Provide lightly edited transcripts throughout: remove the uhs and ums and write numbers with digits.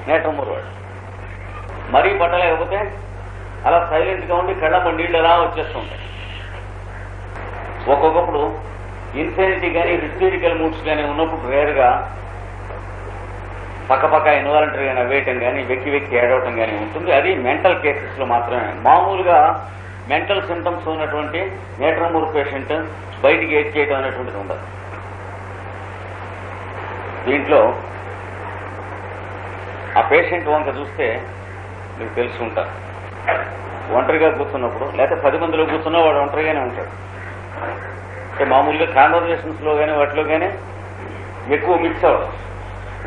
నేట్రమూరు వాడు. మరీ పట్టలేకపోతే అలా సైలెంట్గా ఉండి కళ్ళ నీళ్ళు ఎలా వచ్చేస్తుంటాయి. ఒక్కొక్కప్పుడు ఇన్సెనిటీ కానీ హిస్టరికల్ మూడ్స్ కానీ ఉన్నప్పుడు రేర్గా పక్క ఇన్వాలంటరీగా నవ్వేయటం కానీ వెక్కి ఏడవటం కానీ ఉంటుంది. అది మెంటల్ కేసెస్లో మాత్రమే. మామూలుగా మెంటల్ సింటమ్స్ ఉన్నటువంటి నేట్రమూర్ పేషెంట్ బయటికి ఏడ్ చేయడం అనేటువంటిది ఉండదు. దీంట్లో ఆ పేషెంట్ వంక చూస్తే మీకు తెలుసుకుంటారు. ఒంటరిగా కూర్చున్నప్పుడు లేకపోతే 10 మందిలో కూర్చున్నా వాడు ఒంటరిగానే ఉంటాడు. అంటే మామూలుగా కాన్వర్జేషన్స్లో కానీ వాటిలో కానీ ఎక్కువ మిక్స్ అవ్వదు.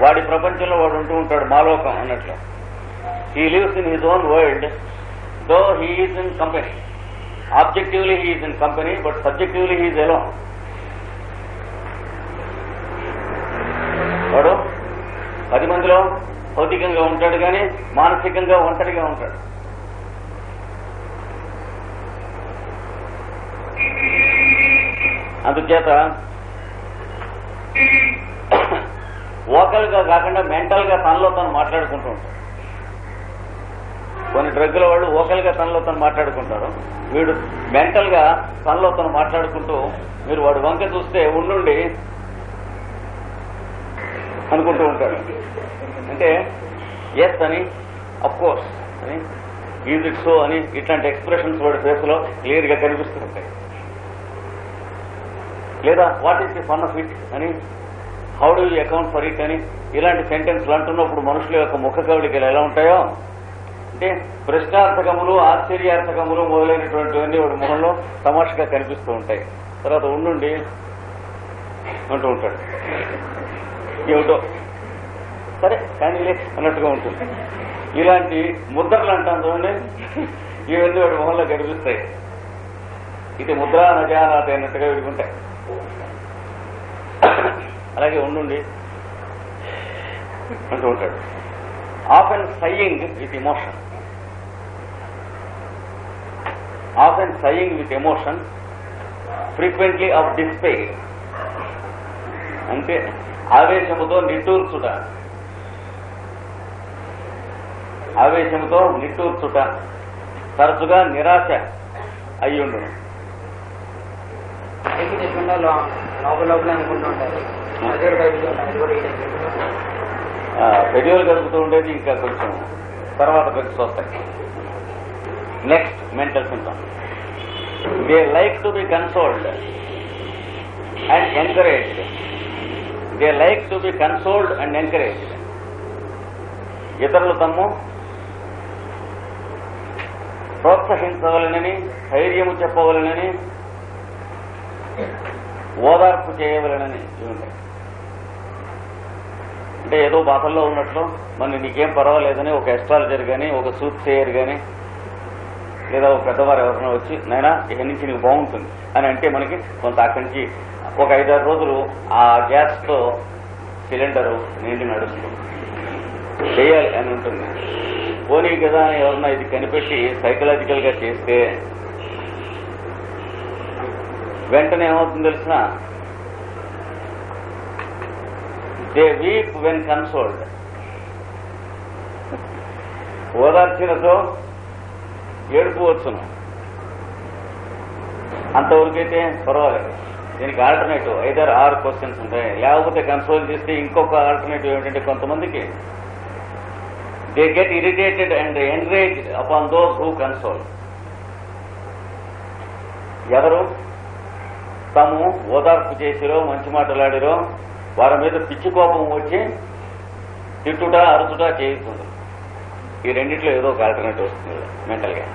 వాడి ప్రపంచంలో వాడు ఉంటూ ఉంటాడు, మాలోకం అన్నట్లు. He lives in his own world though he is in company. Objectively he is in company, but subjectively he is alone. వాడు 10 మందిలో భౌతికంగా ఉంటాడు కానీ మానసికంగా ఒంటరిగా ఉంటాడు. అందుచేత వోకల్గా కాకుండా మెంటల్గా తనలో తను మాట్లాడుకుంటూ ఉంటాడు. కొన్ని డ్రగ్ల వాళ్ళు వోకల్గా తనలో తను మాట్లాడుకుంటారు. వీడు మెంటల్గా తనలో తను మాట్లాడుకుంటూ మీరు వాడు వంక చూస్తే ఉండుండి అనుకుంటూ ఉంటాడు. అంటే ఎస్ అని, అఫ్ కోర్స్ అని, ఈజ్ ఇట్ సో అని ఇట్లాంటి ఎక్స్ప్రెషన్స్ వాడి ఫేస్లో క్లియర్గా కనిపిస్తూ ఉంటాయి. లేదా what is the fun of it అని, how do you account for it అని ఇలాంటి సెంటెన్స్లు అంటున్నప్పుడు మనుషుల యొక్క ముఖ కవళికలు ఎలా ఉంటాయో అంటే ప్రశ్నార్థకములు, ఆశ్చర్యార్థకములు మొదలైనటువంటివన్నీ వాడి మొహంలో తమాషగా కనిపిస్తూ ఉంటాయి. తర్వాత ఉండుండి అంటూ ఉంటాడు. ఏమిటో సరే కానీ అన్నట్టుగా ఉంటుంది. ఇలాంటి ముద్రలు అంటాం చూడండి, ఇవన్నీ వాడి మొహంలో కనిపిస్తాయి. ఇది ముద్ర నజానాథ అన్నట్టుగా విడుకుంటాయి. అలాగే ఉండుండి అంటూ ఉంటాడు. Often sighing with emotion, often sighing with emotion, frequently of despair, అంటే ఆవేశముతో నిట్టూర్చుట, ఆవేశముతో నిట్టూర్చుట, తరచుగా నిరాశ అయ్యుండును. పెద్దలు కలుగుతూ ఉండేది ఇంకా కొంచెం తర్వాత పెద్దస్ వస్తాయి. Next mental symptoms. They like to be consoled and encouraged. They like to be consoled and encouraged. ఇతరులు తమ్ము ప్రోత్సహించవలనని, ధైర్యము చెప్పవలనని, ఓదార్పు చేయవలనని ఉంటాయి. అంటే ఏదో బాధల్లో ఉన్నట్లు మన నీకేం పర్వాలేదని ఒక ఎస్ట్రాలజర్ కానీ, ఒక సూట్ సేయర్ కానీ, లేదా ఒక పెద్దవారు ఎవరైనా వచ్చి నైనా ఇక్కడి నుంచి నీకు బాగుంటుంది అని అంటే మనకి కొంత అక్కడి నుంచి ఒక 5-6 రోజులు ఆ గ్యాస్తో సిలిండరు నిండి నడుస్తుంది, చేయాలి అని ఉంటుంది. పోనీ కదా అని ఎవరన్నా ఇది కనిపెట్టి సైకలాజికల్గా చేస్తే వెంటనే ఏమవుతుంది తెలిసిన, దే వీప్ వెన్ కన్సోల్డ్. ఓదార్చినతో ఏడుపు వచ్చును, అంతవరకైతే పర్వాలేదు. దీనికి ఆల్టర్నేటివ్ 5-6 క్వశ్చన్స్ ఉంటాయి. లేకపోతే కన్సోల్ చేస్తే ఇంకొక ఆల్టర్నేటివ్ ఏమిటంటే కొంతమందికి they get irritated and encouraged upon those who console. ఎవరు తాము ఓదార్పు చేసిరో, మంచి మాటలాడిరో వారి మీద పిచ్చి కోపం వచ్చి తిట్టుట, అరుచుట చేయిస్తుంది. ఈ రెండిట్లో ఏదో ఒక ఆల్టర్నేటివ్ వస్తుంది మెంటల్గా.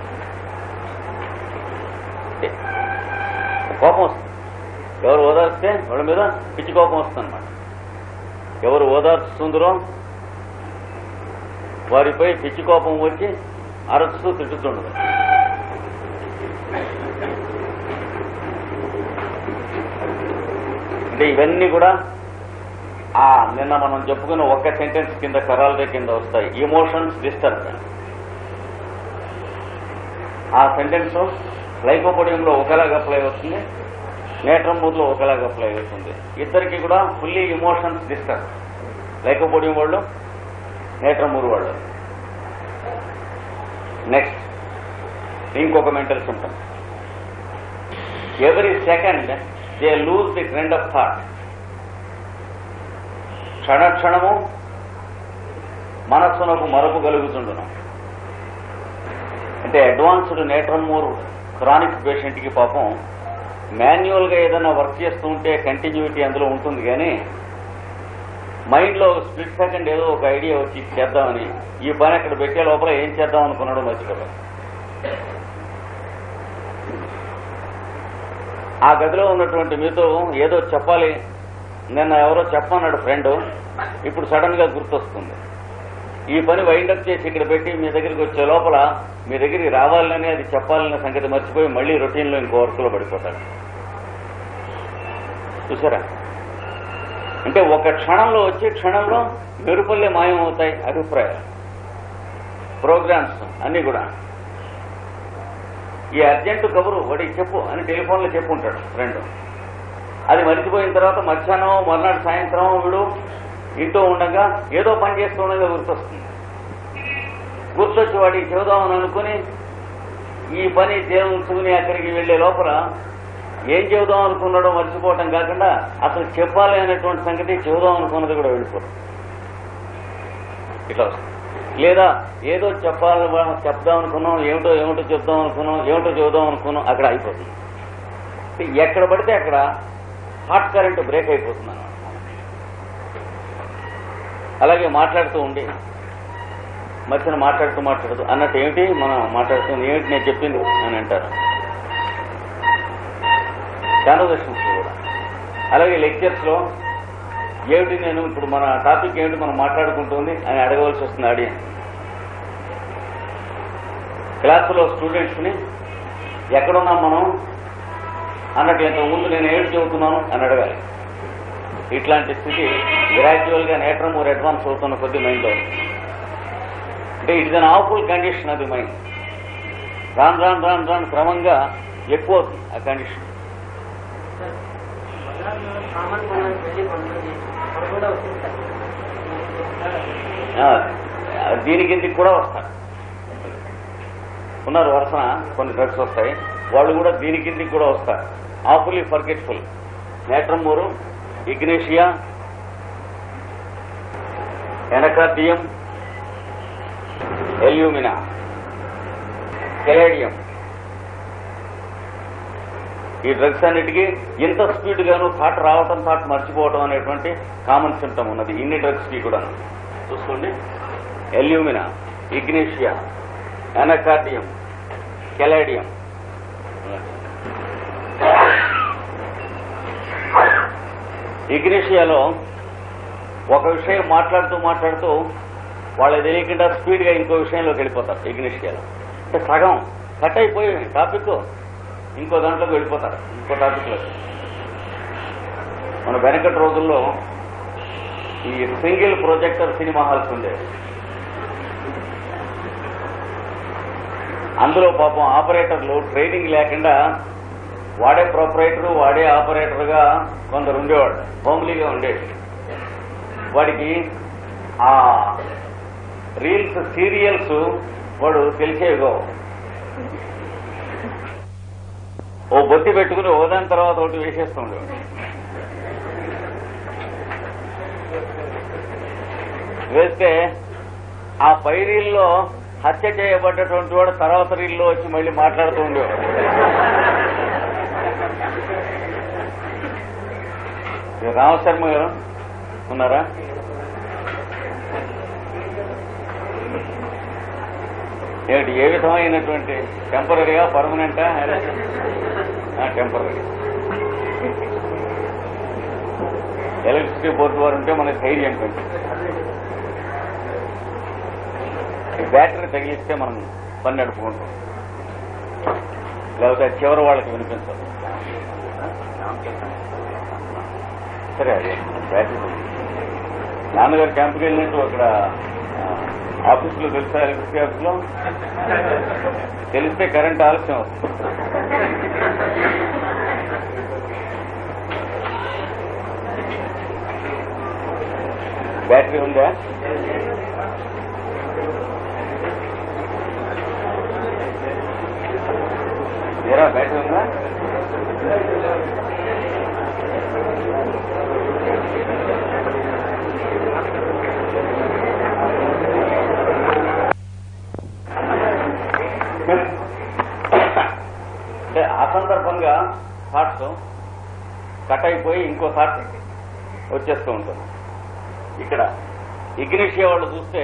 కోపం వస్తుంది. ఎవరు ఓదార్స్తే వాళ్ళ మీద పిచ్చి కోపం వస్తుంది అన్నమాట. ఎవరు ఓదార్చుతుందరో వారిపై పిచ్చి కోపం వచ్చి అరుచుతూ తిట్టుతుండదు. అంటే ఇవన్నీ కూడా నిన్న మనం చెప్పుకున్న ఒక్క సెంటెన్స్ కింద కరాలదే కింద వస్తాయి. Emotions disturb. ఆ సెంటెన్స్ లైకోపోడియంలో ఒకలాగా అప్లై అవుతుంది, నేట్రమూర్లో ఒకలాగా అప్లై అవుతుంది. ఇద్దరికి కూడా ఫుల్లీ ఎమోషన్స్ డిస్టర్బ్. లైకోపోడియం వాళ్ళు నేత్రమూరు వాళ్ళు. నెక్స్ట్ ఇంకొక mental symptom, every second they lose the trend of thought. క్షణక్షణము మనస్సునకు మరపు కలుగుతుండును. అంటే అడ్వాన్స్డ్ నేట్రమూర్ క్రానిక్ పేషెంట్కి పాపం మాన్యువల్గా ఏదైనా వర్క్ చేస్తూ ఉంటే కంటిన్యూటీ అందులో ఉంటుంది, కానీ మైండ్లో స్ప్లిట్ సెకండ్ ఏదో ఒక ఐడియా వచ్చి చేద్దామని ఈ పని అక్కడ పెట్టే లోపల ఏం చేద్దాం అనుకున్నాడో మర్చిపోతాడు. ఆ గదిలో ఉన్నటువంటి మీతో ఏదో చెప్పాలి, నిన్న ఎవరో చెప్పన్నాడు ఫ్రెండ్, ఇప్పుడు సడన్ గా గుర్తొస్తుంది. ఈ పని వైండప్ చేసి ఇక్కడ పెట్టి మీ దగ్గరికి వచ్చే లోపల మీ దగ్గరికి రావాలని అది చెప్పాలనే సంగతి మర్చిపోయి మళ్లీ రొటీన్లో ఇంకో వర్క్లో పడిపోతాడు. చూసారా? అంటే ఒక క్షణంలో వచ్చే క్షణంలో మెరుపల్లే మాయం అవుతాయి అభిప్రాయాలు, ప్రోగ్రామ్స్ అన్నీ కూడా. ఈ అర్జెంటు కబురు వాడికి చెప్పు అని టెలిఫోన్లో చెప్పుంటాడు ఫ్రెండ్. అది మర్చిపోయిన తర్వాత మధ్యాహ్నం మర్నాడు సాయంత్రం వీడు ఇంటూ ఉండగా ఏదో పని చేస్తూ ఉండగా గుర్తొస్తుంది. గుర్తొచ్చి వాడికి చెబుదామని అనుకుని ఈ పని చేసుకుని అక్కడికి వెళ్లే లోపల ఏం చెబుదాం అనుకున్నాడో మర్చిపోవటం కాకుండా అసలు చెప్పాలి అనేటువంటి సంగతి చెబుదాం అనుకున్నది కూడా వెళ్ళిపోతుంది. ఇట్లా వస్తుంది. లేదా ఏదో చెప్దాం అనుకున్నాం, ఏమిటో చెప్దాం అనుకున్నాం, ఏమిటో చెబుదాం అనుకున్నాం, అక్కడ అయిపోతుంది. ఎక్కడ పడితే అక్కడ హాట్ కరెంట్ బ్రేక్ అయిపోతుంది అన్నమాట. అలాగే మాట్లాడుతూ ఉండి మధ్యన మాట్లాడుతూ అన్నట్టు ఏమిటి మనం మాట్లాడుతుంది, ఏమిటి నేను చెప్పింది అని అంటారు. కాన్వర్సేషన్స్ కూడా అలాగే లెక్చర్స్లో ఏమిటి నేను ఇప్పుడు మన టాపిక్ ఏమిటి మనం మాట్లాడుకుంటుంది అని అడగవలసి వస్తుంది ఆడియన్స్. క్లాసులో స్టూడెంట్స్ని ఎక్కడున్నాం మనం అన్నట్టు ఇంతకుముందు నేను ఏమిటి చెబుతున్నాను అని అడగాలి. ఇట్లాంటి స్థితి గ్రాడ్యువల్గా నేట్రమూర్ అడ్వాన్స్ అవుతున్న కొద్ది మైండ్లో. అంటే it is an awful condition అది మైండ్. రాను క్రమంగా ఎక్కువ అవుతుంది ఆ కండిషన్. దీని కిందికి కూడా వస్తారు, ఉన్నారు వరుసన కొన్ని డ్రగ్స్ వస్తాయి, వాళ్ళు కూడా దీని కిందికి కూడా వస్తారు. ఆఫుల్లీ ఫర్గెట్ఫుల్, నేట్రమూరు, ఇగ్నేషియా, ఎనకార్డియం, ఎల్యూమినా, కెలేడియం, ఈ డ్రగ్స్ అన్నిటికీ ఇంత స్పీడ్ గాను థాట్ రావటం, థాట్ మర్చిపోవటం అనేటువంటి కామన్ సిమ్టమ్ ఉన్నది ఇన్ని డ్రగ్స్ కి కూడా. చూసుకోండి, ఎల్యూమినా, ఇగ్నేషియా, ఎనకార్డియం, కెలేడియం. ఇగ్నేషియాలో ఒక విషయం మాట్లాడుతూ వాళ్ళకి తెలియకుండా స్పీడ్ గా ఇంకో విషయంలోకి వెళ్ళిపోతారు. ఇగ్నేషియాలో అంటే సగం కట్ అయిపోయి టాపిక్ ఇంకో దాంట్లోకి వెళ్ళిపోతారు, ఇంకో టాపిక్లో. మన వెనకటి రోజుల్లో ఈ సింగిల్ ప్రొజెక్టర్ సినిమా హాల్స్ ఉండేవి. అందులో పాపం ఆపరేటర్లు ట్రైనింగ్ లేకుండా వాడే ప్రొపరేటరు, వాడే ఆపరేటర్గా కొందరు ఉండేవాడు, హోమ్లీగా ఉండేది. వాడికి ఆ రీల్స్, సీరియల్స్ వాడు తెలిసేవిగో. ఓ బొత్తి పెట్టుకుని ఓదాని తర్వాత ఒకటి వేసేస్తూ ఉండేవాడు. వేస్తే ఆ పై రీల్లో హత్య చేయబడ్డటువంటి వాడు తర్వాత రీల్లో వచ్చి మళ్ళీ మాట్లాడుతూ ఉండేవాడు. రామశర్మ గారు ఉన్నారా? ఏమిటి, ఏ విధమైనటువంటి టెంపరీగా, పర్మనెంటా? టెంపరీ. ఎలక్ట్రిసిటీ బోర్డు వారు ఉంటే మనకి ధైర్యం కొంచెం. బ్యాటరీ తగిలిస్తే మనం పని నడుపుకుంటాం, లేకపోతే చివరి వాళ్ళకి వినిపించాలి. సరే, అదే బ్యాటరీ. నాన్నగారు క్యాంపుకి వెళ్ళినట్టు అక్కడ ఆఫీసులో తెలుసా, ఎలక్ట్రిసిటీ ఆఫీసులో తెలిస్తే కరెంట్ ఆలస్యం వస్తుంది. బ్యాటరీ ఉందా? బ్యాటరీ ఉందా? అంటే ఆ సందర్భంగా థాట్స్ కట్ అయిపోయి ఇంకో థాట్ వచ్చేస్తూ ఉంటుంది. ఇక్కడ ఇగ్నిషియా వాళ్ళు చూస్తే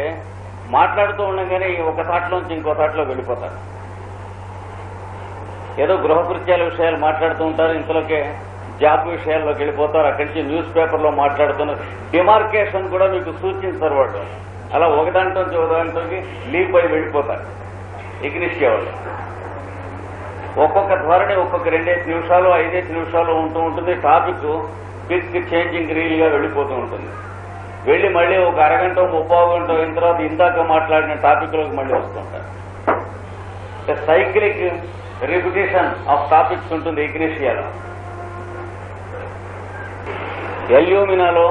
మాట్లాడుతూ ఉండగానే ఒక థాట్లోంచి ఇంకో థాట్లో వెళ్ళిపోతారు. ఏదో గృహకృత్యాల విషయాలు మాట్లాడుతూ ఉంటారు, ఇంతలోకే జాబ్ విషయాల్లోకి వెళ్ళిపోతారు. అక్కడి నుంచి న్యూస్ పేపర్లో మాట్లాడుతున్నారు. డిమార్కేషన్ కూడా మీకు సూచించారు వాళ్ళు. అలా ఒకదాంట్లోంచి ఒకదాంట్లోకి లీప్ అయి వెళ్ళిపోతారు ఇగ్నిషియా వాళ్ళు. ఒక్కొక్క ధోరణి ఒక్కొక్క 2 నిమిషాలు 5 నిమిషాలు ఉంటూ ఉంటుంది. టాపిక్ క్విక్ చేంజింగ్ రీల్గా వెళ్ళిపోతూ ఉంటుంది. వెళ్ళి మళ్ళీ ఒక అరగంట 30 గంట అయిన తర్వాత ఇందాక మాట్లాడిన టాపిక్లోకి మళ్ళీ వస్తుంటారు. సైక్లిక్ రిపిటేషన్ ఆఫ్ టాపిక్స్ ఉంటుంది ఇగ్నిషియాలో. ఎల్యూమినాలో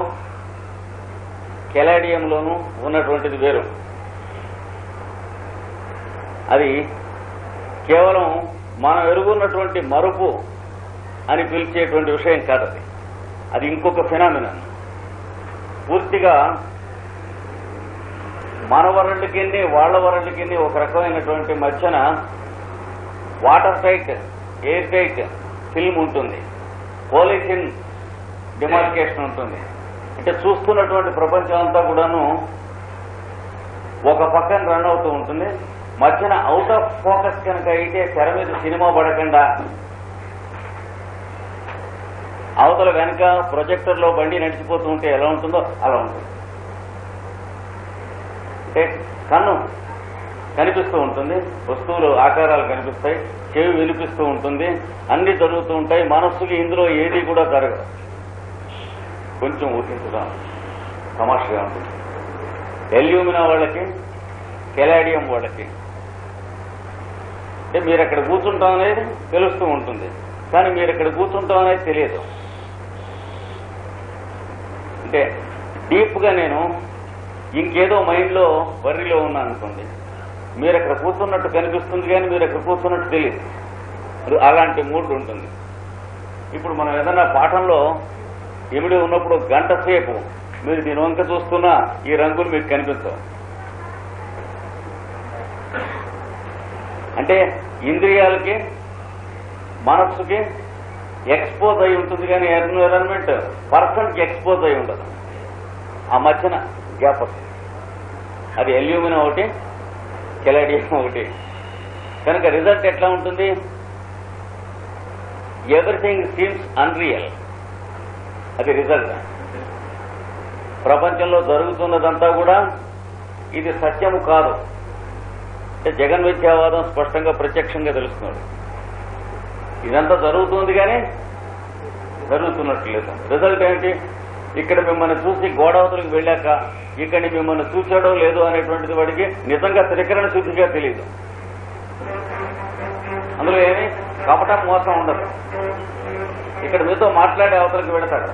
కెలాడియంలోనూ ఉన్నటువంటిది వేరు. అది కేవలం మనం ఎరుగున్నటువంటి మరుపు అని పిలిచేటువంటి విషయం కాదు. అది ఇంకొక ఫినామినన్. పూర్తిగా మన వరల్డ్కి వాళ్ళ వరల్డ్కి ఒక రకమైనటువంటి మధ్యన water tight air tight film ఉంటుంది. పోలీసిన్ డిమార్కేషన్ ఉంటుంది. అంటే చూస్తున్నటువంటి ప్రపంచం అంతా కూడాను ఒక పక్కన రన్ అవుతూ ఉంటుంది. మధ్యన అవుట్ ఆఫ్ ఫోకస్ కనుక అయితే తెర మీద సినిమా పడకుండా అవతల వెనక ప్రొజెక్టర్లో బండి నడిచిపోతూ ఉంటే ఎలా ఉంటుందో అలా ఉంటుంది. అంటే కన్ను కనిపిస్తూ ఉంటుంది, వస్తువులు ఆకారాలు కనిపిస్తాయి, చెవి వినిపిస్తూ ఉంటుంది, అన్ని జరుగుతూ ఉంటాయి. మనస్సుకి ఇందులో ఏది కూడా జరగదు. కొంచెం ఊహించడం తమాషగా ఉంటుంది. ఎల్యూమినా వాళ్ళకి కెలాడియం వాళ్ళకి అంటే మీరు అక్కడ కూర్చుంటాం అనేది తెలుస్తూ ఉంటుంది, కానీ మీరు అక్కడ కూర్చుంటాం అనేది తెలియదు. అంటే డీప్గా నేను ఇంకేదో మైండ్లో వర్రీలో ఉన్నాను అనుకోండి, మీరు అక్కడ కూర్చున్నట్టు కనిపిస్తుంది కానీ మీరు అక్కడ కూర్చున్నట్టు తెలియదు. అలాంటి మూడ్ ఉంటుంది. ఇప్పుడు మనం ఏదన్నా పాఠంలో ఇమిడి ఉన్నప్పుడు గంట సేపు మీరు దీని వంక చూస్తున్నా ఈ రంగులు మీకు కనిపించవు. అంటే ఇంద్రియాలకి మనస్సుకి ఎక్స్పోజ్ అయి ఉంటుంది, కానీ ఎన్విరాన్మెంట్ పర్సన్కి ఎక్స్పోజ్ అయి ఉండదు. ఆ మధ్యన గ్యాప్ వస్తుంది. అది ఎల్యూమినా ఒకటి, కెలాడియం ఒకటి. కనుక రిజల్ట్ ఎట్లా ఉంటుంది? Everything seems unreal. అది రిజల్ట్. ప్రపంచంలో జరుగుతున్నదంతా కూడా ఇది సత్యము కాదు. అంటే జగన్మిథ్యావాదం స్పష్టంగా ప్రత్యక్షంగా తెలుస్తున్నాడు. ఇదంతా జరుగుతుంది కానీ జరుగుతున్నట్లు లేదు. రిజల్ట్ ఏంటి? ఇక్కడ మిమ్మల్ని చూసి గోడవతలకు వెళ్ళాక ఇక్కడిని మిమ్మల్ని చూశాడో లేదో అనేటువంటిది వాడికి నిజంగా త్రికరణ శుద్ధిగా తెలియదు. అందులో ఏమి కపటం మోసం ఉండదు. ఇక్కడ మీతో మాట్లాడే అవతలకు వెడతాడు.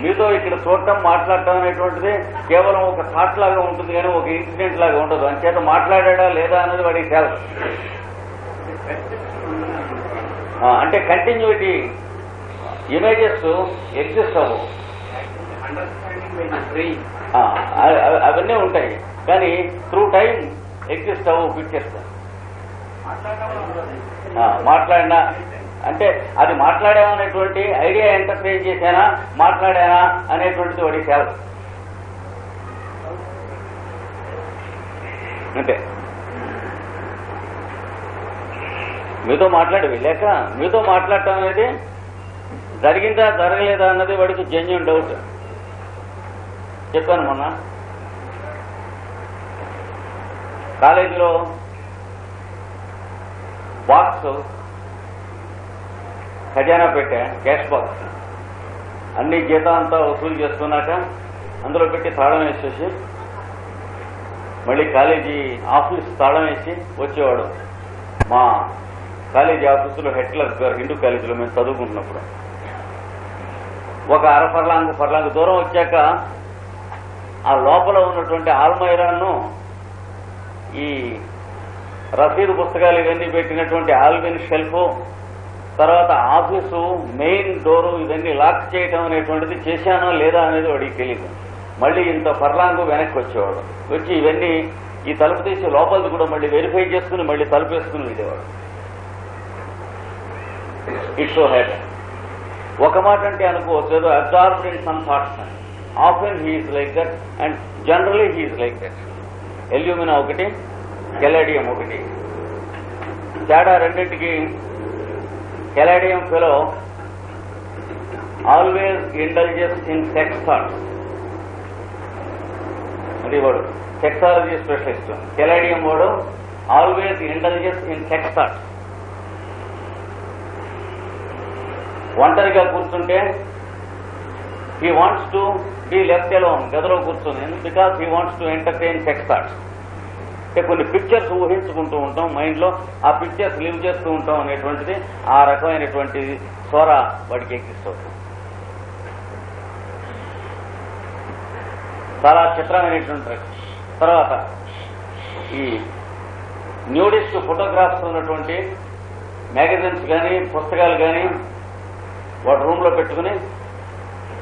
మీతో ఇక్కడ చూడటం మాట్లాడటం అనేటువంటిది కేవలం ఒక థాట్ లాగా ఉంటుంది కానీ ఒక ఇన్సిడెంట్ లాగా ఉండదు. అంచేత మాట్లాడా లేదా అనేది వాడికి తేలదు. అంటే కంటిన్యూటీ ఇమేజెస్ ఎగ్జిస్ట్ అవ్వవు, అవన్నీ ఉంటాయి కానీ త్రూ టైం ఎగ్జిస్ట్ అవ్వవు పిక్చర్స్. మాట్లాడినా అంటే అది మాట్లాడామనేటువంటి ఐడియా ఎంటర్ప్రైజ్ చేశానా మాట్లాడానా అనేటువంటిది వాడికి తేలదు. అంటే మీతో మాట్లాడి వెళ్ళాక మీతో మాట్లాడటం అనేది జరిగిందా జరగలేదా అన్నది వాడికి జెన్యూన్ డౌట్. చెప్పాను మొన్న కాలేజీలో బాక్స్ ఖజానా పెట్టా, క్యాష్ బాక్స్. అన్ని జీతం అంతా వసూలు చేసుకున్నాక అందులో పెట్టి తాళం వేసేసి మళ్ళీ కాలేజీ ఆఫీస్ తాళం వేసి వచ్చేవాడు. మా కాలేజీ ఆఫీసులో హెడ్ క్లర్క్ గారు హిందూ కాలేజీలో మేము చదువుకుంటున్నప్పుడు ఒక ఫర్లాంగ్ దూరం వచ్చాక ఆ లోపల ఉన్నటువంటి ఆల్మైరాను ఈ రసీదు పుస్తకాలు ఇవన్నీ పెట్టినటువంటి ఆల్విన్ షెల్ఫ్ తర్వాత ఆఫీసు మెయిన్ డోరు ఇవన్నీ లాక్ చేయటం అనేటువంటిది చేశానో లేదా అనేది వాడికి తెలియదు. మళ్ళీ ఇంత ఫర్లాంగు వెనక్కి వచ్చేవాడు. వచ్చి ఇవన్నీ ఈ తలుపు తీసి లోపలిది కూడా మళ్ళీ వెరిఫై చేసుకుని మళ్ళీ తలుపు వేసుకుని వెళ్ళేవాడు. It so happy. ఒక మాట అంటే అనుకోవచ్చు, ఏదో అబ్జార్బ్డ్ ఇన్ సమ్ థాట్స్ అని. Often he's like that and generally he's like that. Alumina ఒకటి, కెలాడియం ఒకటి. తేడా రెండింటికి, caladium fellow always indulges in sex thoughts. అది వాడు సెక్సాలజీ స్పెషలిస్ట్. కెలాడియం వాడు always indulges in sex thoughts. ఒంటరిగా కూర్చుంటే he wants to be left alone, గదిలో కూర్చొని, because he wants to entertain sex thoughts. అంటే కొన్ని పిక్చర్స్ ఊహించుకుంటూ ఉంటాం మైండ్లో, ఆ పిక్చర్స్ లివ్ చేస్తూ ఉంటాం అనేటువంటిది ఆ రకమైనటువంటి స్వర వాడికి ఎగ్జిస్ట్ అవుతుంది. చాలా చిత్రమైనటువంటి. తర్వాత ఈ న్యూడిస్ట్ ఫోటోగ్రాఫ్స్ ఉన్నటువంటి మ్యాగజైన్స్ కానీ పుస్తకాలు కానీ వాడు రూమ్లో పెట్టుకుని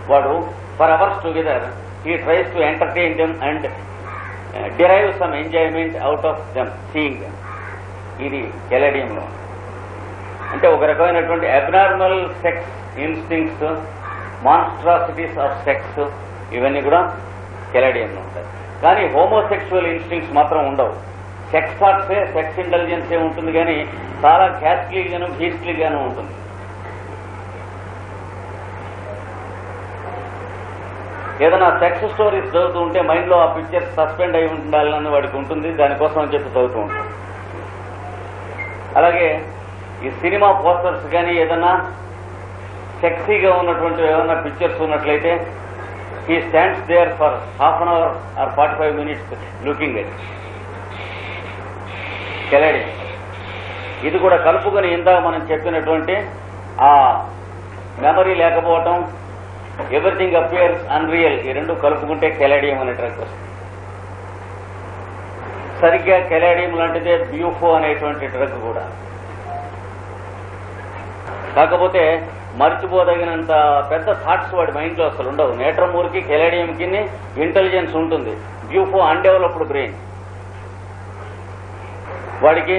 వాడు for hours together he tries to entertain them and derive some enjoyment out of them seeing them. ఇది కెలాడియంలో. అంటే ఒక రకమైనటువంటి abnormal sex instincts, monstrosities of sex, ఇవన్నీ కూడా కెలాడియంలో ఉంటాయి. కానీ హోమోసెక్షువల్ ఇన్స్టింక్ట్స్ మాత్రం ఉండవు. సెక్స్ థాట్సే, సెక్స్ ఇంటెలిజెన్సే ఉంటుంది, కానీ చాలా క్యాస్ట్లీగాను బీస్ట్లీగాను ఉంటుంది. ఏదైనా సెక్స్ స్టోరీస్ చదువుతూ ఉంటే మైండ్లో ఆ పిక్చర్స్ సస్పెండ్ అయి ఉండాలని వాడికి ఉంటుంది, దానికోసం అని చెప్పి చదువుతూ ఉంటాం. అలాగే ఈ సినిమా పోస్టర్స్ కానీ ఏదైనా సెక్సీగా ఉన్నటువంటి ఏమైనా పిక్చర్స్ ఉన్నట్లయితే he stands there for half an hour or 45 minutes looking at. Caladium. ఇది కూడా కలుపుకొని ఇందాక మనం చెప్పినటువంటి ఆ మెమరీ లేకపోవటం, ఎవ్రీథింగ్ అపియర్స్ అన్రియల్, ఈ రెండు కలుపుకుంటే కెలాడియం అనే డ్రగ్ వస్తుంది. సరిగ్గా కెలాడియం లాంటిదే బ్యూఫో అనేటువంటి డ్రగ్ కూడా. కాకపోతే మర్చిపోదగినంత పెద్ద థాట్స్ వాడి మైండ్లో అసలు ఉండవు. నేట్రమూర్కి కెలాడియంకి ఇంటెలిజెన్స్ ఉంటుంది, బ్యూఫో అన్డెవలప్డ్ బ్రెయిన్. వాడికి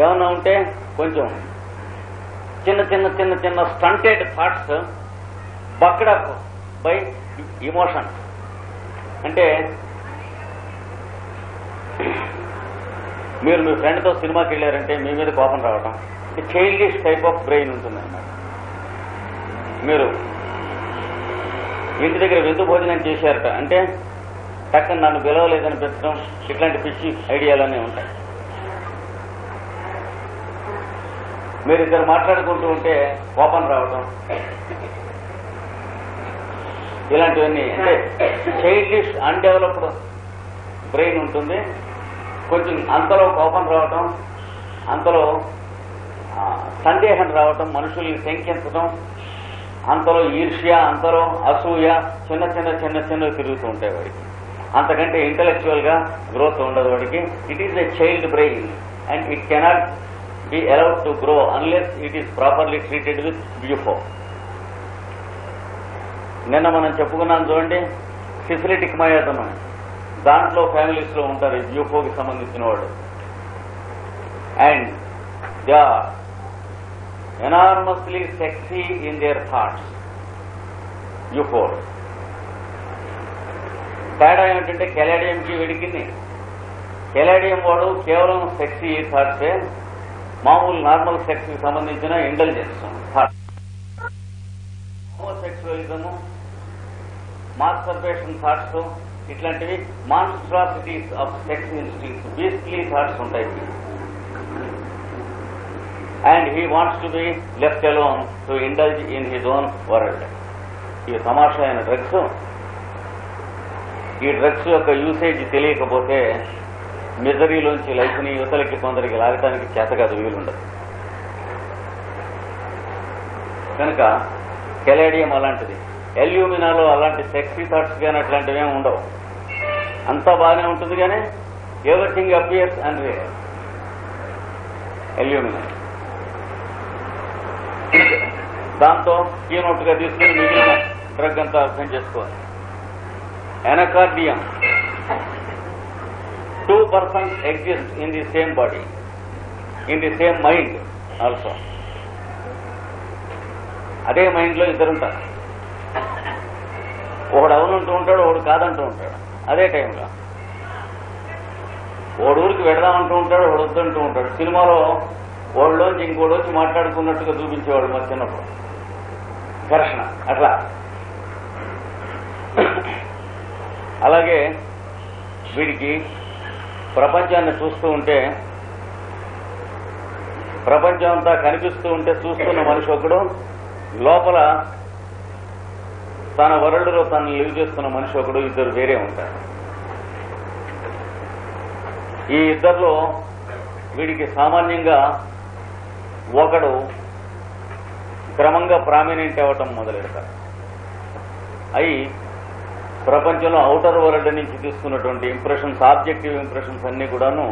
ఏమన్నా ఉంటే కొంచెం చిన్న చిన్న చిన్న చిన్న స్టంటెడ్ థాట్స్ బక్డప్ బై ఇమోషన్. అంటే మీరు మీ ఫ్రెండ్తో సినిమాకి వెళ్ళారంటే మీ మీద కోపం రావటం, చైల్డిష్ టైప్ ఆఫ్ బ్రెయిన్ ఉంటుందన్నమాట. మీరు ఇంటి దగ్గర విందు భోజనం చేశారట అంటే టక్కన నన్ను పిలవలేదనిపించడం, ఇట్లాంటి పిచ్చి ఐడియాలన్నీ ఉంటాయి. మీరు ఇద్దరు మాట్లాడుకుంటూ ఉంటే కోపం రావటం, ఇలాంటివన్నీ. అంటే చైల్డిష్ అన్డెవలప్డ్ బ్రెయిన్ ఉంటుంది. కొంచెం అంతలో కోపం రావటం, అంతలో సందేహం రావటం, మనుషుల్ని శంకించడం, అంతలో ఈర్ష్య, అంతలో అసూయ, చిన్న చిన్న చిన్న చిన్నవి తిరుగుతూ ఉంటాయి వాడికి. అంతకంటే ఇంటలెక్చువల్ గా గ్రోత్ ఉండదు వాడికి. It is a child brain and it cannot be allowed to grow unless it is properly treated with bufo. నిన్న మనం చెప్పుకున్నాం చూడండి, సిఫిలిటిక్ మయోటమా, దాంట్లో ఫ్యామిలీస్ లో ఉంటారు ఈ బ్యూఫోకి సంబంధించిన వాళ్ళు. And they are enormously sexy in their thoughts, బ్యూఫోర్. తేడా ఏమిటంటే కెలాడియంకి వీడికి, కెలాడియం వాడు కేవలం సెక్సీ థాట్సే, మామూలు నార్మల్ సెక్స్ కి సంబంధించిన intelligence thought. Homosexualism, masturbation thoughts, ఇట్లాంటివి monstrosities of sex instincts, beastly thoughts ఉంటాయి. And he wants to be left alone to indulge in his own world. ఇవి తమాషా అయిన డ్రగ్స్. ఈ డ్రగ్స్ యొక్క యూసేజ్ తెలియకపోతే మిజరీలోంచి లైఫ్ని యువతలకి కొందరికి లాగటానికి చేతకాదు, వీలుండదు. కనుక కెలాడియం అలాంటిది. ఎల్యూమినాలో అలాంటి సెక్సీ థాట్స్ కానీ అట్లాంటివి ఏమి ఉండవు. అంతా బాగానే ఉంటుంది, కానీ ఎవ్రీథింగ్ అపియర్స్ అన్రియల్. ఎల్యూమినా దాంతో కీనోట్గా తీసుకుని మిగిలిన డ్రగ్ అంతా అర్థం చేసుకోవాలి. ఎనకార్డియం, 2 persons exist in the same body, in the same mind also. అదే మైండ్లో ఇద్దరుంటారు. ఒకడు అవునంటూ ఉంటాడు, ఒకడు కాదంటూ ఉంటాడు. అదే టైంలో ఒకడు ఊరికి వెడదామంటూ ఉంటాడు, ఒకడు వద్దంటూ ఉంటాడు. సినిమాలో ఓళ్ళలోంచి ఇంకోటి వచ్చి మాట్లాడుకున్నట్టుగా చూపించేవాడు మా చిన్నప్పుడు. ఘర్షణ అట్లా. అలాగే వీడికి ప్రపంచాన్ని చూస్తూ ఉంటే, ప్రపంచం అంతా కనిపిస్తూ ఉంటే చూస్తున్న మనిషి ఒకడు, లోపల తన వరల్డ్లో తను లివ్ చేస్తున్న మనిషి ఒకడు, ఇద్దరు వేరే ఉంటారు. ఈ ఇద్దరిలో వీడికి సామాన్యంగా ఒకడు క్రమంగా ప్రామినెంట్ అవ్వటం మొదలెడతారు. అయి ప్రపంచంలో ఔటర్ వరల్డ్ నుంచి తీసుకున్నటువంటి ఇంప్రెషన్స్, ఆబ్జెక్టివ్ ఇంప్రెషన్స్ అన్ని కూడాను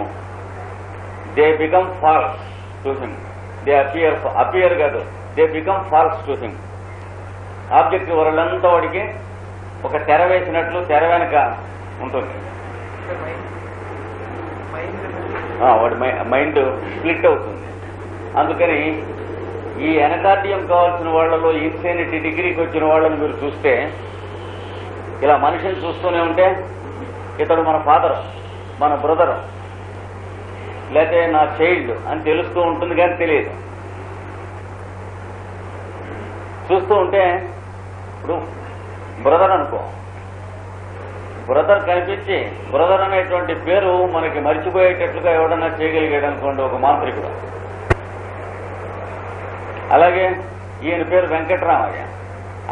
they become false to him. They appear కాదు, they become false to him. Objective world అంతా వాడికి ఒక తెర వేసినట్లు తెర వెనక ఉంటుంది. వాడి మైండ్ స్ప్లిట్ అవుతుంది. అందుకని ఈ ఎనకార్డియం కావాల్సిన వాళ్లలో ఇన్సెనిటీ డిగ్రీకి వచ్చిన వాళ్ళని మీరు చూస్తే, ఇలా మనిషిని చూస్తూనే ఉంటే ఇతడు మన ఫాదర్, మన బ్రదర్, లేకపోతే నా చైల్డ్ అని తెలుస్తూ ఉంటుంది, కానీ తెలియదు. చూస్తూ ఉంటే ఇప్పుడు బ్రదర్ అనుకో, బ్రదర్ కనిపించి బ్రదర్ అనేటువంటి పేరు మనకి మర్చిపోయేటట్లుగా ఎవడన్నా చేయగలిగాడు అనుకోండి ఒక మాంత్రికుడు. అలాగే ఈయన పేరు వెంకటరామయ్య,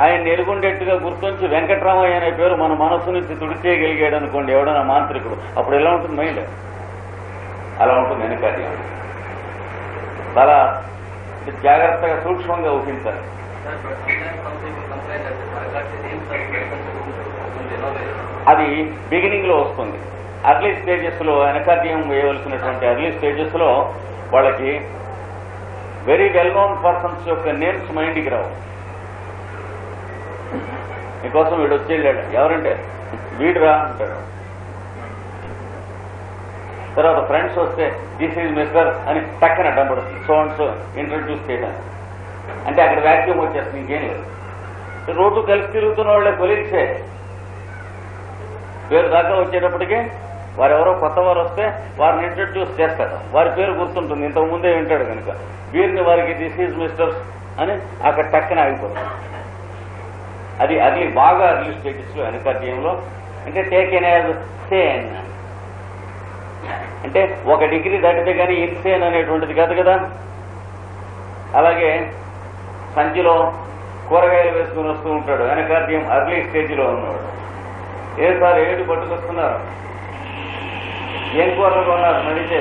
ఆయన ఎరుగుండేట్టుగా గుర్తుంచి వెంకటరామయ్య అనే పేరు మన మనస్సు నుంచి తుడిచేయగలిగాడు అనుకోండి ఎవడన్నా మాంత్రికుడు. అప్పుడు ఎలా ఉంటుంది మైండ్? అలా ఉంటుంది వెనకార్యం. చాలా జాగ్రత్తగా సూక్ష్మంగా ఊహించాలి. అది బిగినింగ్ లో వస్తుంది. అర్లీ స్టేజెస్ లో ఎనకార్డియం వేయవలసినటువంటి అర్లీ స్టేజెస్ లో వాళ్ళకి వెరీ వెల్ నోన్ పర్సన్స్ యొక్క నేమ్స్ మైండ్కి రావు. మీకోసం వీడు వచ్చేళ్ళాడు, ఎవరంటే వీడురా అంటాడు. తర్వాత ఫ్రెండ్స్ వస్తే దిస్ ఈజ్ మిస్టర్ అని టక్కన అడ్డంపడుతుంది. సో అండ్ సో ఇంట్రడ్యూస్ చేయడానికి అంటే అక్కడ వ్యాక్యూమ్ వచ్చేస్తుంది, ఇంకేం లేదు. రోడ్డు కలిసి తిరుగుతున్న వాళ్ళే కొలీగ్సే. పేరు దాకా వచ్చేటప్పటికి వారెవరో కొత్త వారు వస్తే వారిని ఇంట్రడ్యూస్ చేస్తారు, వారి పేరు గుర్తుంటుంది, ఇంతకు ముందే వింటాడు కనుక. వీరిని వారికి దిస్ ఈజ్ మిస్టర్స్ అని అక్కడ టక్కన ఆగిపోతుంది. అది అర్లీ, బాగా అర్లీ స్టేజెస్ లో ఎనకార్డియంలో. అంటే టేకెన్ యాజ్ సేన్ అంటే ఒక డిగ్రీ దాటితే కానీ ఇన్సేన్ అనేటువంటిది కాదు కదా. అలాగే సంచిలో కూరగాయలు వేసుకుని వస్తూ ఉంటాడు, ఎనకార్డియం అర్లీ స్టేజ్లో ఉన్నవాడు. ఏ సార్ ఏడు పట్టుకొస్తున్నారు, ఏం కూరలు కొన్నారు, నడిచే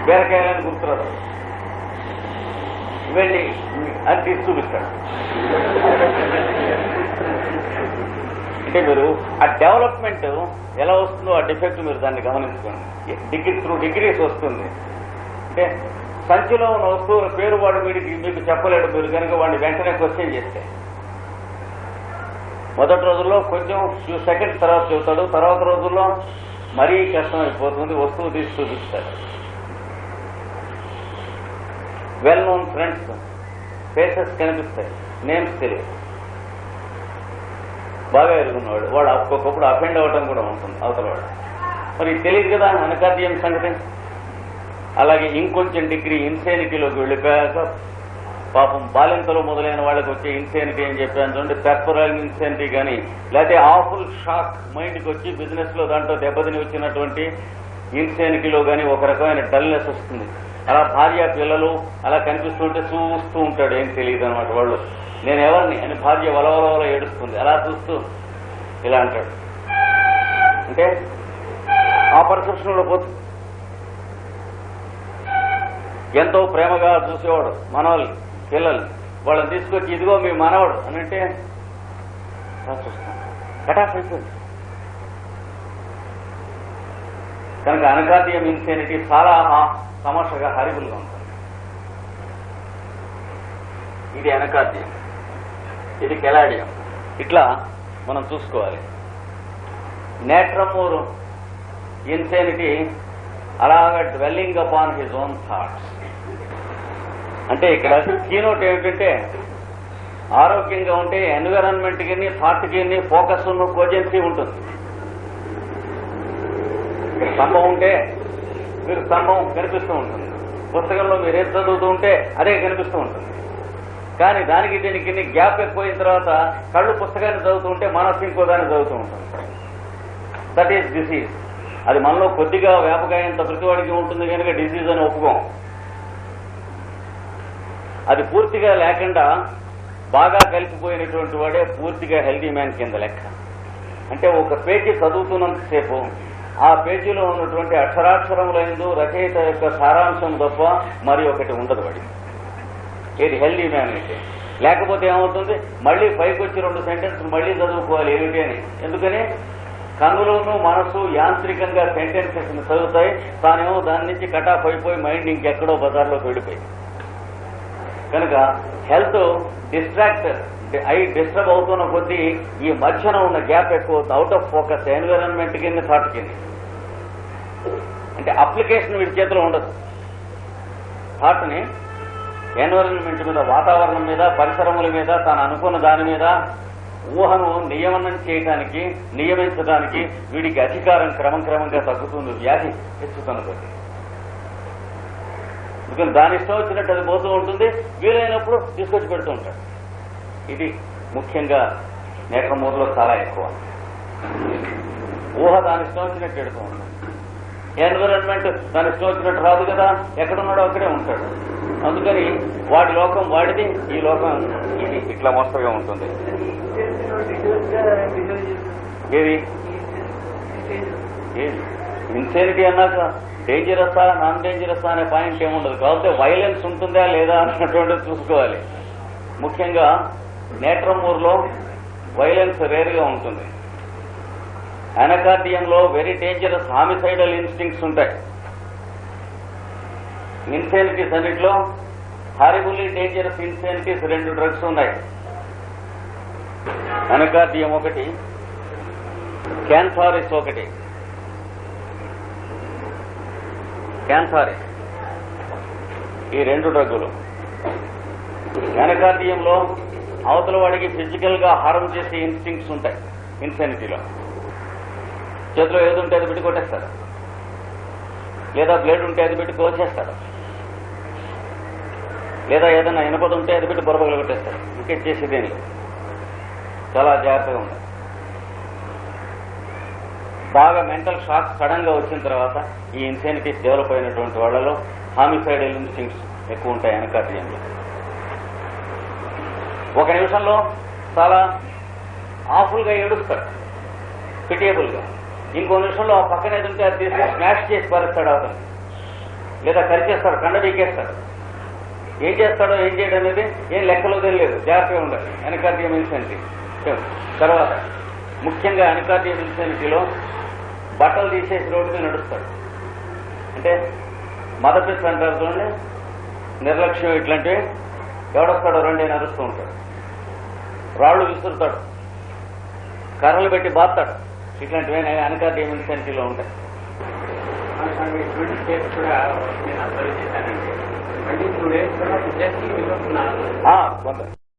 బీరకాయలని గుర్తురాదు, వెళ్ళి అని తీసి చూపిస్తాడు. అంటే మీరు ఆ డెవలప్మెంట్ ఎలా వస్తుందో ఆ డిఫెక్ట్ మీరు దాన్ని గమనించుకోండి. డిగ్రీస్ వస్తుంది. అంటే సంచిలో ఉన్న వస్తువుల పేరు వాడు మీకు చెప్పలేడు, మీరు కనుక వాడిని వెంటనే క్వశ్చన్ చేస్తే. మొదటి రోజుల్లో కొంచెం ఫ్యూ సెకండ్స్ తర్వాత చెబుతాడు, తర్వాత రోజుల్లో మరీ కష్టం అయిపోతుంది, వస్తువు తీసి చూపిస్తాడు. వెల్ నోన్ ఫ్రెండ్స్ ఫేసెస్ కనిపిస్తాయి, నేమ్స్ తెలియదు. బాగా ఎరుగున్నవాడు వాడు ఒక్కొక్కప్పుడు అఫెండ్ అవ్వటం కూడా ఉంటుంది అవతలవాడు. మరి తెలియదు కదా ఎనకార్డియం సంగతి. అలాగే ఇంకొంచెం డిగ్రీ ఇన్సేనిటీలోకి వెళ్ళిపోయాక పాపం బాలింతలో మొదలైన వాళ్ళకి వచ్చే ఇన్సేనిటీ అని చెప్పాను చూడండి, పెర్పరల్ ఇన్సేనిటీ కానీ, లేకపోతే ఆఫుల్ షాక్ మైండ్కి వచ్చి బిజినెస్ లో దాంట్లో దెబ్బతిని వచ్చినటువంటి ఇన్సేనిటీలో కానీ ఒక రకమైన డల్నెస్ వస్తుంది. అలా భార్య పిల్లలు అలా కనిపిస్తుంటే చూస్తూ ఉంటాడు, ఏం తెలియదు అనమాట. వాళ్ళు నేను ఎవరిని అని భార్య వలవలవల ఏడుస్తుంది, అలా చూస్తూ ఇలా అంటాడు. అంటే ఆ పర్సెప్షన్లో పోతుంది. ఎంతో ప్రేమగా చూసేవాడు మనవాళ్ళు పిల్లల్ని, వాళ్ళని తీసుకొచ్చి ఇదిగో మీ మనవాడు అని అంటే చూస్తాను, కటాఫ్ అయిపోయింది. కనుక ఎనకార్డియం ఇన్సేనిటీ చాలా సమస్యగా హారిబుల్గా ఉంటుంది. ఇది ఎనకార్డియం, ఇది కెలాడియం. ఇట్లా మనం చూసుకోవాలి. నేట్రమూర్ ఇన్సెనిటీ అలాగా dwelling upon his own thoughts. అంటే ఇక్కడ కీనోట్ ఏమిటంటే ఆరోగ్యంగా ఉంటే ఎన్విరాన్మెంట్ కి థాట్ కి ఫోకస్ కోజెన్సీ ఉంటుంది. స్తంభం ఉంటే మీరు స్తంభం కనిపిస్తూ ఉంటుంది, పుస్తకంలో మీరు ఏది చదువుతూ ఉంటే అదే కనిపిస్తూ ఉంటుంది. కానీ దానికి దీనికి గ్యాప్ ఎక్కువైన తర్వాత కళ్ళు పుస్తకాన్ని చదువుతూ ఉంటే మనస్సు ఇంకో దాన్ని చదువుతూ ఉంటుంది. That is disease. అది మనలో కొద్దిగా వ్యాపకాయంత ప్రతివాడికి ఉంటుంది కనుక డిసీజ్ అని ఒప్పుకోం. అది పూర్తిగా లేకుండా బాగా కలిసిపోయినటువంటి వాడే పూర్తిగా హెల్దీ మ్యాన్ కింద లెక్క. అంటే ఒక పేజీ చదువుతున్నంతసేపు ఆ పేజీలో ఉన్నటువంటి అక్షరాక్షరములందు రచయిత యొక్క సారాంశం తప్ప మరి ఒకటి ఉండదు వాడి. ఇది హెల్దీ మ్యాన్ అయితే. లేకపోతే ఏమవుతుంది, మళ్ళీ పైకి వచ్చి 2 సెంటెన్స్లు మళ్ళీ చదువుకోవాలి ఏమిటి అని. ఎందుకని కన్నులోనూ మనసు యాంత్రికంగా సెంటెన్సెస్ చదువుతాయి, తానేమో దాని నుంచి కటాఫ్ అయిపోయి మైండ్ ఇంకెక్కడో బజార్లోకి వెళ్ళిపోయి. కనుక హెల్త్ డిస్ట్రాక్టర్ డిస్టర్బ్ అవుతున్న కొద్దీ ఈ మధ్యన ఉన్న గ్యాప్ ఎక్కువ, అవుట్ ఆఫ్ ఫోకస్ ఎన్విరాన్మెంట్ కింద థాట్ కింద. అంటే అప్లికేషన్ వీడి చేతిలో ఉండదు. థాట్ని ఎన్విరాన్మెంట్ మీద, వాతావరణం మీద, పరిసరముల మీద, తాను అనుకున్న దాని మీద ఊహను నియమనం చేయడానికి, నియమించడానికి వీడికి అధికారం క్రమంగా తగ్గుతుంది, వ్యాధి హెచ్చుతున్న కొద్దీ. ఎందుకంటే దాని ఇష్టం వచ్చినట్టు అది పోతూ ఉంటుంది, వీలైనప్పుడు తీసుకొచ్చి పెడుతూ ఉంటాడు. ఇది ముఖ్యంగా నేట్రమూర్లో చాలా ఎక్కువ. ఊహ దాని ఇష్టం వచ్చినట్టు పెడుతూ ఉంటుంది. ఎన్విరాన్మెంట్ దాని ఇష్టం వచ్చినట్టు రాదు కదా, ఎక్కడున్నాడో అక్కడే ఉంటాడు. అందుకని వాడి లోకం వాడిది, ఈ లోకం ఇది, ఇట్లా మోస్తరుగా ఉంటుంది. ఏది ఇన్సెనిటీ అన్నాక డేంజరస్సా నాన్ డేంజరస్సా అనే పాయింట్ ఏముండదు. కాకపోతే వైలెన్స్ ఉంటుందా లేదా అన్నటువంటిది చూసుకోవాలి. ముఖ్యంగా నేట్రమూర్లో వైలెన్స్ రేరుగా ఉంటుంది. అనకార్డియంలో వెరీ డేంజరస్ హామిసైడల్ ఇన్స్టింక్ట్స్ ఉంటాయి. ఇన్సెనిటీస్ అన్నింటిలో హారిబుల్లీ డేంజరస్ ఇన్సెనిటీస్ 2 డ్రగ్స్ ఉన్నాయి. అనకార్డియం ఒకటి, క్యాన్సారిస్ ఒకటి. క్యాన్సారిస్ ఈ 2 డ్రగ్గులు. అనకార్డియంలో అవతల వాడికి ఫిజికల్ గా హారం చేసే ఇన్స్టింక్ట్స్ ఉంటాయి. ఇన్సెనిటీలో చేతిలో ఏది ఉంటే అది పెట్టి కొట్టేస్తాడు, లేదా బ్లేడ్ ఉంటే అది పెట్టి కోసేస్తాడు, లేదా ఏదైనా ఇనపది ఉంటే అది పెట్టి బొరబగలు కొట్టేస్తాడు. ఇంకేం చేసేదేని చాలా జాగ్రత్తగా ఉండాలి. బాగా మెంటల్ షాక్ సడన్ గా వచ్చిన తర్వాత ఈ ఇన్సెనిటీస్ డెవలప్ అయినటువంటి వాళ్ళలో హామిసైడల్ ఇన్స్టింక్ట్స్ ఎక్కువ ఉంటాయి అనకార్డియంలో. ఒక నిమిషంలో చాలా ఆఫుల్ గా ఏడుస్తాడు, పిటియబుల్ గా. ఇంకో నిమిషంలో ఆ పక్కన ఏది ఉంటే అది తీసుకుని స్మాష్ చేసి పారేస్తాడు అతను, లేదా కరిచేస్తాడు, కండ పీకేస్తాడు. ఏం చేస్తాడో ఏం చేయడం అనేది ఏం లెక్కలో తెలియదు. జాగ్రత్తగా ఉండాలి అనకార్డియం ఇన్సెనిటీ. తర్వాత ముఖ్యంగా అనకార్డియం ఇన్సెనిటీలో బట్టలు తీసేసి రోడ్డు మీద నడుస్తాడు. అంటే మదపిస్ అంటారు చూడండి, నిర్లక్ష్యం ఇట్లాంటివి. ఎవడొస్తాడో 2 నడుస్తూ ఉంటాడు, రాళ్లు విసురుతాడు, కర్రలు పెట్టి బాస్తాడు. ఇట్లాంటివి అనకార్డియం ఇన్సెనిటీలో ఉంటాయి. కొంత